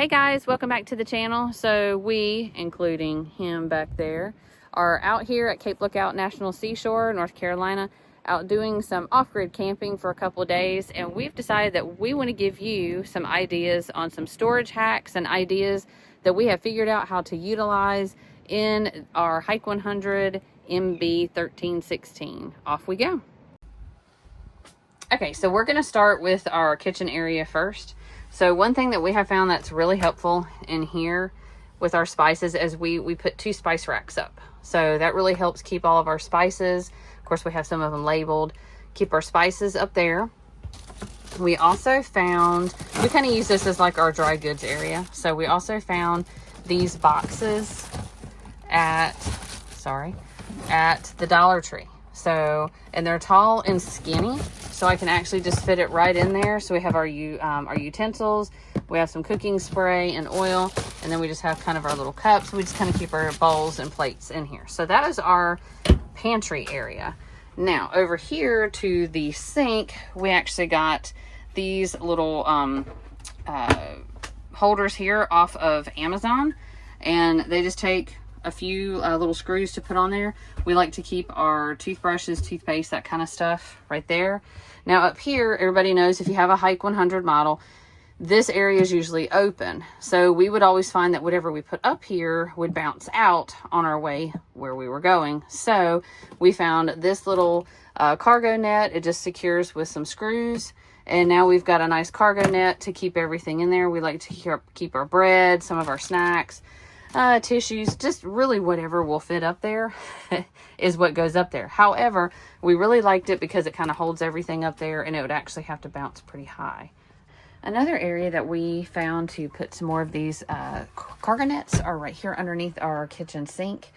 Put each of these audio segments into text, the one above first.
guys, welcome back to the channel. So we, including him back there, are out here at Cape Lookout National Seashore, North Carolina, out doing some off-grid camping for a couple of days, and we've decided that we want to give you some ideas on some storage hacks and ideas that we have figured out how to utilize in our Hike 100 MB 1316. Off we go. Okay, so we're going to start with our kitchen area first. So one thing that we have found that's really helpful in here with our spices is we put 2 spice racks up. So that really helps keep all of our spices. Of course, we have some of them labeled. Keep our spices up there. We also found, we kind of use this as like our dry goods area. So we also found these boxes at the Dollar Tree. So, and they're tall and skinny, so I can actually just fit it right in there. So we have our utensils, we have some cooking spray and oil, and then we just have kind of our little cups. We just kind of keep our bowls and plates in here. So that is our pantry area. Now over here to the sink, we actually got these little holders here off of Amazon, and they just take a few little screws to put on there. We like to keep our toothbrushes, toothpaste, that kind of stuff right there. Now up here, everybody knows if you have a Hike 100 model, this area is usually open. So we would always find that whatever we put up here would bounce out on our way where we were going. So we found this little cargo net. It just secures with some screws. And now we've got a nice cargo net to keep everything in there. We like to keep our bread, some of our snacks, tissues, just really whatever will fit up there is what goes up there. However, we really liked it because it kind of holds everything up there, and it would actually have to bounce pretty high. Another area that we found to put some more of these cargo nets are right here underneath our kitchen sink,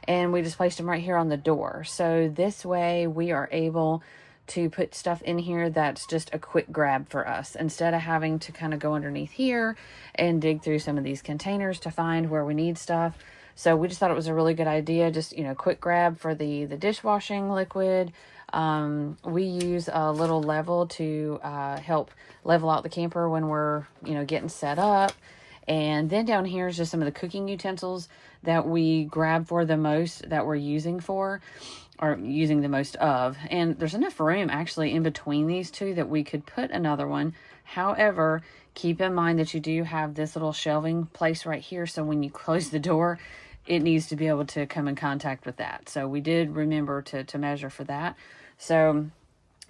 and we just placed them right here on the door. So this way we are able to put stuff in here that's just a quick grab for us, instead of having to kind of go underneath here and dig through some of these containers to find where we need stuff. So we just thought it was a really good idea, just, you know, quick grab for the dishwashing liquid. We use a little level to help level out the camper when we're, you know, getting set up. And then down here is just some of the cooking utensils that we grab for the most, that we're using the most of. And there's enough room actually in between these two that we could put another one. However, keep in mind that you do have this little shelving place right here. So when you close the door, it needs to be able to come in contact with that. So we did remember to measure for that. So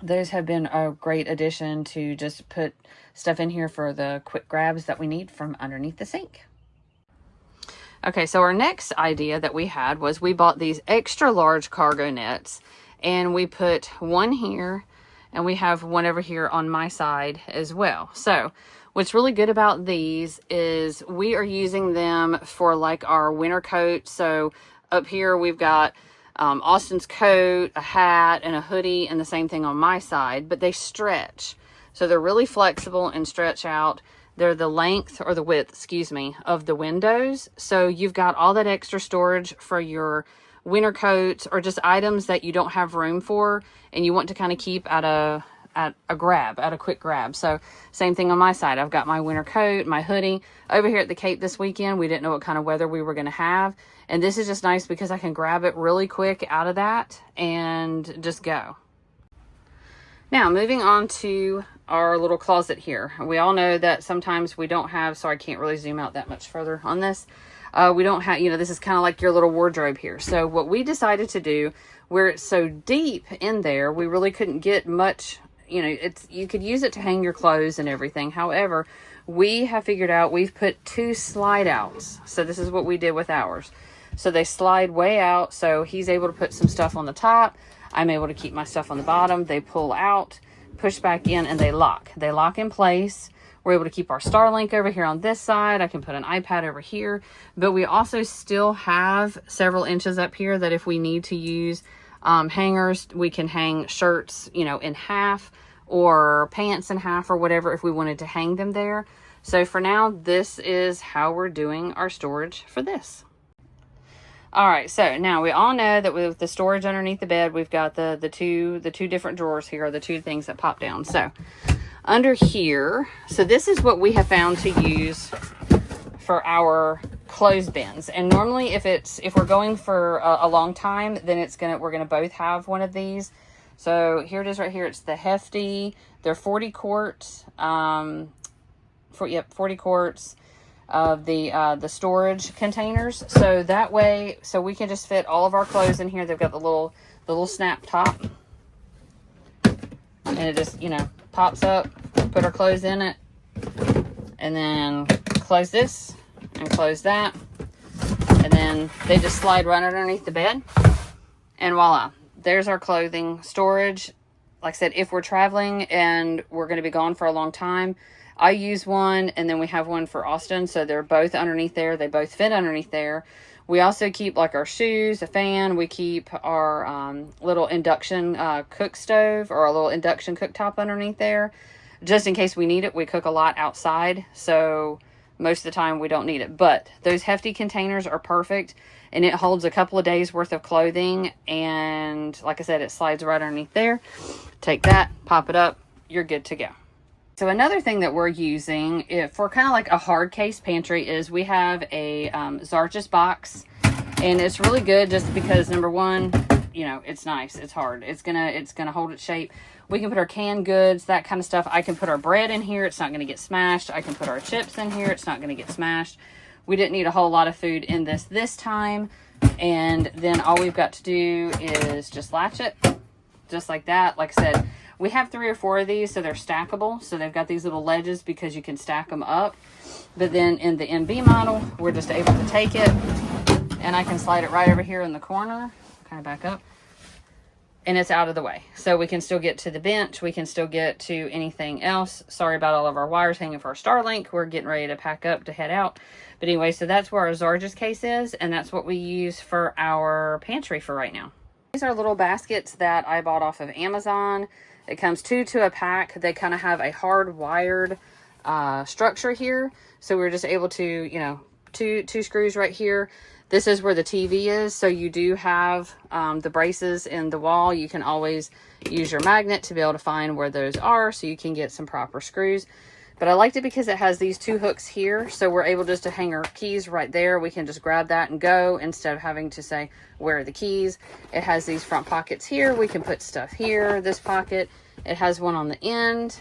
those have been a great addition to just put stuff in here for the quick grabs that we need from underneath the sink. Okay, so our next idea that we had was we bought these extra large cargo nets, and we put one here, and we have one over here on my side as well. So what's really good about these is we are using them for like our winter coat. So up here we've got Austin's coat, a hat, and a hoodie, and the same thing on my side, but they stretch. So they're really flexible and stretch out. They're the length, or the width, excuse me, of the windows. So you've got all that extra storage for your winter coats or just items that you don't have room for and you want to kind of keep at a quick grab. So same thing on my side. I've got my winter coat, my hoodie. Over here at the Cape this weekend, we didn't know what kind of weather we were going to have. And this is just nice because I can grab it really quick out of that and just go. Now, moving on to our little closet here. We all know that sometimes we don't have, so I can't really zoom out that much further on this. We don't have, you know, this is kind of like your little wardrobe here. So what we decided to do, where it's so deep in there, we really couldn't get much, you know, you could use it to hang your clothes and everything. However, we have figured out, we've put 2 slide outs. So this is what we did with ours. So they slide way out. So he's able to put some stuff on the top. I'm able to keep my stuff on the bottom. They pull out, push back in, and they lock. They lock in place. We're able to keep our Starlink over here on this side. I can put an iPad over here. But we also still have several inches up here that if we need to use hangers, we can hang shirts, you know, in half, or pants in half, or whatever, if we wanted to hang them there. So for now, this is how we're doing our storage for this. All right, so now we all know that with the storage underneath the bed, we've got the two different drawers here, the 2 things that pop down. So under here, so this is what we have found to use for our clothes bins. And normally if we're going for a long time, then we're gonna both have one of these. So here it is right here. It's the Hefty. They're 40 quarts. 40 quarts of the storage containers. So that way, so we can just fit all of our clothes in here. They've got the little snap top, and it just, you know, pops up. Put our clothes in it, and then close this and close that, and then they just slide right underneath the bed, and voila, there's our clothing storage. Like I said, if we're traveling and we're going to be gone for a long time, I use one, and then we have one for Austin, so they're both underneath there. They both fit underneath there. We also keep like our shoes, a fan. We keep our little induction cook stove, or a little induction cooktop underneath there, just in case we need it. We cook a lot outside, so most of the time we don't need it. But those Hefty containers are perfect, and it holds a couple of days worth of clothing. And like I said, it slides right underneath there. Take that, pop it up, you're good to go. So another thing that we're using for kind of like a hard case pantry is we have a Zarchus box, and it's really good just because, number one, you know, it's nice, it's hard, it's gonna hold its shape. We can put our canned goods, that kind of stuff. I can put our bread in here, it's not going to get smashed. I can put our chips in here, it's not going to get smashed. We didn't need a whole lot of food in this time. And then all we've got to do is just latch it, just like that. Like I said, we have 3 or 4 of these, so they're stackable. So they've got these little ledges because you can stack them up. But then in the MB model, we're just able to take it, and I can slide it right over here in the corner, kind of back up, and it's out of the way. So we can still get to the bench. We can still get to anything else. Sorry about all of our wires hanging for our Starlink. We're getting ready to pack up to head out. But anyway, so that's where our Zarchus case is, and that's what we use for our pantry for right now. These are little baskets that I bought off of Amazon. It comes 2 to a pack. They kind of have a hard wired structure here. So we're just able to, you know, two screws right here. This is where the TV is, so you do have the braces in the wall. You can always use your magnet to be able to find where those are, so you can get some proper screws. But I liked it because it has these 2 hooks here, so we're able just to hang our keys right there. We can just grab that and go instead of having to say, where are the keys? It has these front pockets here. We can put stuff here, this pocket. It has one on the end,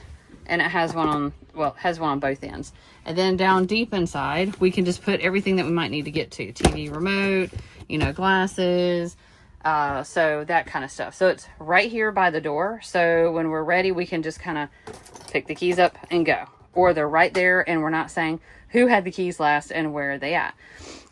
and it has one on, well, it has one on both ends. And then down deep inside, we can just put everything that we might need to get to. TV remote, you know, glasses, so that kind of stuff. So it's right here by the door. So when we're ready, we can just kind of pick the keys up and go. Or they're right there, and we're not saying who had the keys last and where are they at.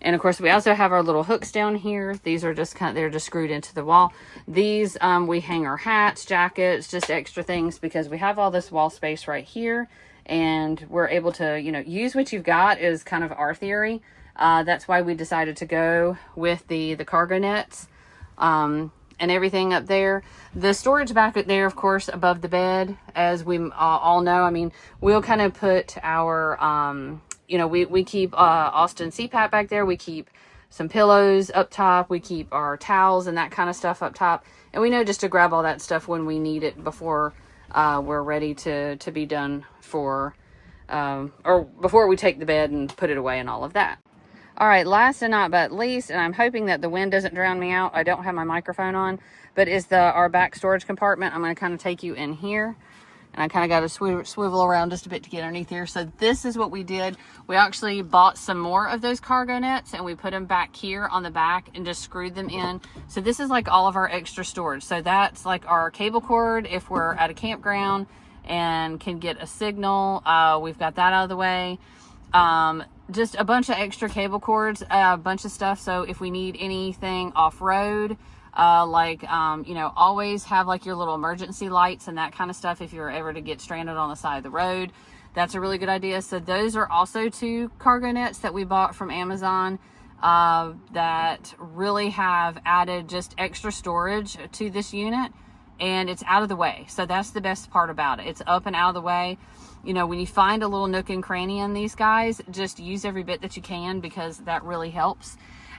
And of course, we also have our little hooks down here. These are just they're just screwed into the wall. These, we hang our hats, jackets, just extra things, because we have all this wall space right here. And we're able to, you know, use what you've got is kind of our theory. That's why we decided to go with the cargo nets and everything up there. The storage back up there, of course, above the bed, as we all know. I mean, we'll kind of put our, you know, we keep Austin CPAP back there. We keep some pillows up top. We keep our towels and that kind of stuff up top. And we know just to grab all that stuff when we need it before we're ready to be done for, or before we take the bed and put it away and all of that. All right, last and not but least, and I'm hoping that the wind doesn't drown me out. I don't have my microphone on, but is our back storage compartment. I'm going to kind of take you in here, and I kind of got to swivel around just a bit to get underneath here. So this is what we did. We actually bought some more of those cargo nets, and we put them back here on the back and just screwed them in. So this is like all of our extra storage. So that's like our cable cord if we're at a campground and can get a signal. We've got that out of the way. Just a bunch of extra cable cords, a bunch of stuff. So if we need anything off-road, you know, always have like your little emergency lights and that kind of stuff if you're ever to get stranded on the side of the road. That's a really good idea. So those are also 2 cargo nets that we bought from Amazon that really have added just extra storage to this unit, and it's out of the way. So that's the best part about it. It's up and out of the way. You know, when you find a little nook and cranny in these guys, just use every bit that you can, because that really helps.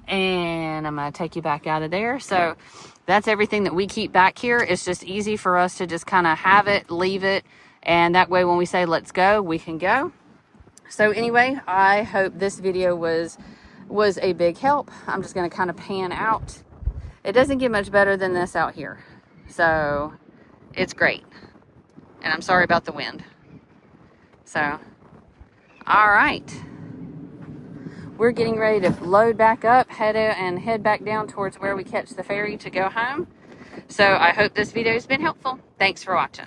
And I'm going to take you back out of there. So that's everything that we keep back here. It's just easy for us to just kind of have it, leave it. And that way, when we say, let's go, we can go. So anyway, I hope this video was a big help. I'm just going to kind of pan out. It doesn't get much better than this out here. So it's great. And I'm sorry about the wind. So, all right. We're getting ready to load back up, head back down towards where we catch the ferry to go home. So I hope this video has been helpful. Thanks for watching.